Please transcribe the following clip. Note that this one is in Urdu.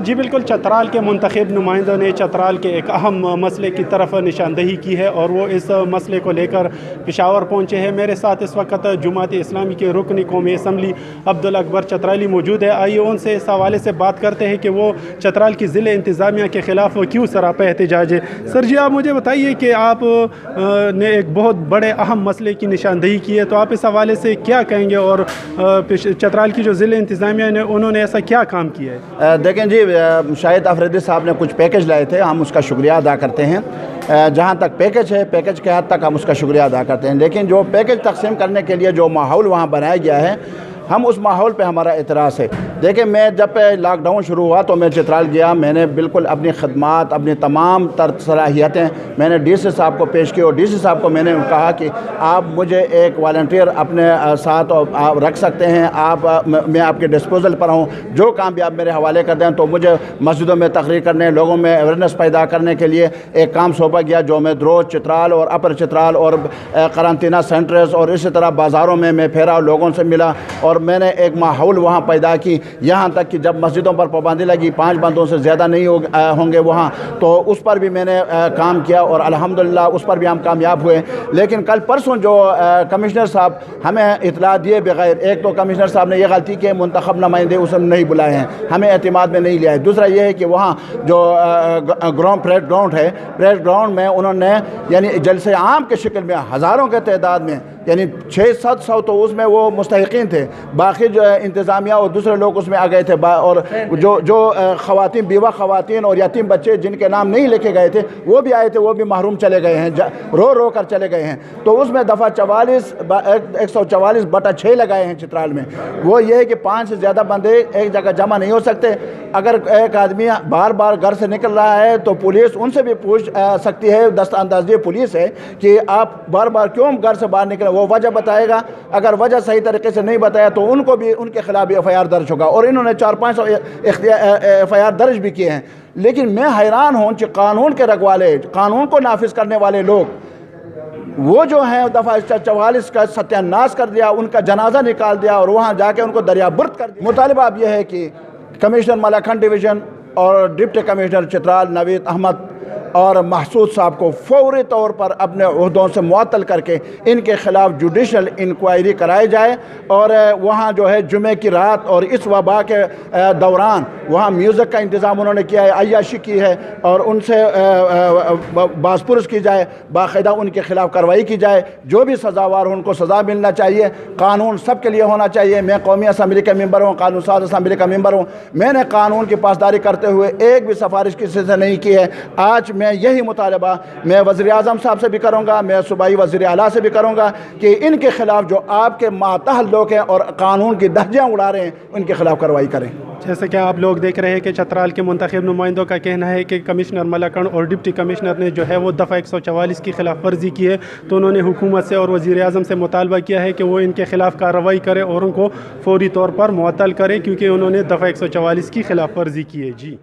جی بالکل، چترال کے منتخب نمائندوں نے چترال کے ایک اہم مسئلے کی طرف نشاندہی کی ہے اور وہ اس مسئلے کو لے کر پشاور پہنچے ہیں۔ میرے ساتھ اس وقت جماعت اسلامی کے رکن قومی اسمبلی عبدالاکبر چترالی موجود ہے۔ آئیے ان سے اس حوالے سے بات کرتے ہیں کہ وہ چترال کی ضلع انتظامیہ کے خلاف کیوں سراپا احتجاج ہے۔ سر جی، آپ مجھے بتائیے کہ آپ نے ایک بہت بڑے اہم مسئلے کی نشاندہی کی ہے، تو آپ اس حوالے سے کیا کہیں گے اور چترال کی جو ضلع انتظامیہ نے انہوں نے ایسا کیا کام کیا ہے؟ دیکھیں جی، شاہد افریدی صاحب نے کچھ پیکج لائے تھے، ہم اس کا شکریہ ادا کرتے ہیں۔ جہاں تک پیکج ہے، پیکج کے حد تک ہم اس کا شکریہ ادا کرتے ہیں، لیکن جو پیکج تقسیم کرنے کے لیے جو ماحول وہاں بنایا گیا ہے، ہم اس ماحول پہ ہمارا اعتراض ہے۔ دیکھیں، میں جب لاک ڈاؤن شروع ہوا تو میں چترال گیا، میں نے بالکل اپنی خدمات، اپنی تمام تر صلاحیتیں میں نے ڈی سی صاحب کو پیش کی، اور ڈی سی صاحب کو میں نے کہا کہ آپ مجھے ایک والنٹیئر اپنے ساتھ آپ رکھ سکتے ہیں، میں آپ کے ڈسپوزل پر ہوں، جو کام بھی آپ میرے حوالے کر دیں۔ تو مجھے مسجدوں میں تقریر کرنے، لوگوں میں اویئرنیس پیدا کرنے کے لیے ایک کام سونپا گیا، جو میں دروز، چترال اور اپر چترال اور قرنطینہ سینٹرز اور اسی طرح بازاروں میں پھیرا، لوگوں سے ملا، اور میں نے ایک ماحول وہاں پیدا کی، یہاں تک کہ جب مسجدوں پر پابندی لگی، 5 بندوں سے زیادہ نہیں ہوں گے وہاں، تو اس پر بھی میں نے کام کیا اور الحمدللہ اس پر بھی ہم کامیاب ہوئے۔ لیکن کل پرسوں جو کمشنر صاحب ہمیں اطلاع دیے بغیر، ایک تو کمشنر صاحب نے یہ غلطی کی منتخب نمائندے اسے نہیں بلائے ہیں، ہمیں اعتماد میں نہیں لیا ہے۔ دوسرا یہ ہے کہ وہاں جو پریڈ گراؤنڈ ہے، پریڈ گراؤنڈ میں انہوں نے یعنی جلسے عام کے شکل میں ہزاروں کے تعداد میں، یعنی 600-700 تو اس میں وہ مستحقین تھے، باقی جو انتظامیہ اور دوسرے لوگ اس میں آ گئے تھے، اور جو خواتین، بیوہ خواتین اور یتیم بچے جن کے نام نہیں لکھے گئے تھے وہ بھی آئے تھے، وہ بھی محروم چلے گئے ہیں، رو کر چلے گئے ہیں۔ تو اس میں دفعہ 144/6 لگائے ہیں چترال میں۔ وہ یہ ہے کہ 5 سے زیادہ بندے ایک جگہ جمع نہیں ہو سکتے۔ اگر ایک آدمی بار بار گھر سے نکل رہا ہے تو پولیس ان سے بھی پوچھ سکتی ہے، دست اندازی پولیس ہے کہ آپ بار بار کیوں گھر سے باہر نکلے، وہ وجہ بتائے گا۔ اگر وجہ صحیح طریقے سے نہیں بتایا تو ان کو بھی ان کے خلاف بھی FIR درج ہوگا، اور انہوں نے 400-500 FIR درج بھی کیے ہیں۔ لیکن میں حیران ہوں کہ قانون کے رکھوالے، قانون کو نافذ کرنے والے لوگ، وہ جو ہیں دفعہ 44 کا ستیہ ناش کر دیا، ان کا جنازہ نکال دیا اور وہاں جا کے ان کو دریا برد کر دیا۔ مطالبہ اب یہ ہے کہ کمشنر ملاکنڈ ڈویژن اور ڈپٹی کمشنر چترال نوید احمد اور محسود صاحب کو فوری طور پر اپنے عہدوں سے معطل کر کے ان کے خلاف جوڈیشل انکوائری کرائی جائے، اور وہاں جو ہے جمعے کی رات اور اس وبا کے دوران وہاں میوزک کا انتظام انہوں نے کیا ہے، عیاشی کی ہے، اور ان سے باز پرس کی جائے، باقاعدہ ان کے خلاف کارروائی کی جائے، جو بھی سزاوار ہو ان کو سزا ملنا چاہیے۔ قانون سب کے لیے ہونا چاہیے۔ میں قومی اسمبلی کا ممبر ہوں، قانون ساز اسمبلی کا ممبر ہوں، میں نے قانون کی پاسداری کرتے ہوئے ایک بھی سفارش کسی سے نہیں کی ہے۔ آج میں یہی مطالبہ میں وزیر اعظم صاحب سے بھی کروں گا، میں صوبائی وزیر اعلیٰ سے بھی کروں گا کہ ان کے خلاف جو آپ کے ماتحت لوگ ہیں اور قانون کی دھجیاں اڑا رہے ہیں، ان کے خلاف کارروائی کریں۔ جیسے کہ آپ لوگ دیکھ رہے ہیں کہ چترال کے منتخب نمائندوں کا کہنا ہے کہ کمشنر ملاکنڈ اور ڈپٹی کمشنر نے جو ہے وہ دفعہ 144 کی خلاف ورزی کی ہے، تو انہوں نے حکومت سے اور وزیر اعظم سے مطالبہ کیا ہے کہ وہ ان کے خلاف کارروائی کرے اور ان کو فوری طور پر معطل کرے، کیونکہ انہوں نے دفعہ 144 کی خلاف ورزی کی ہے۔ جی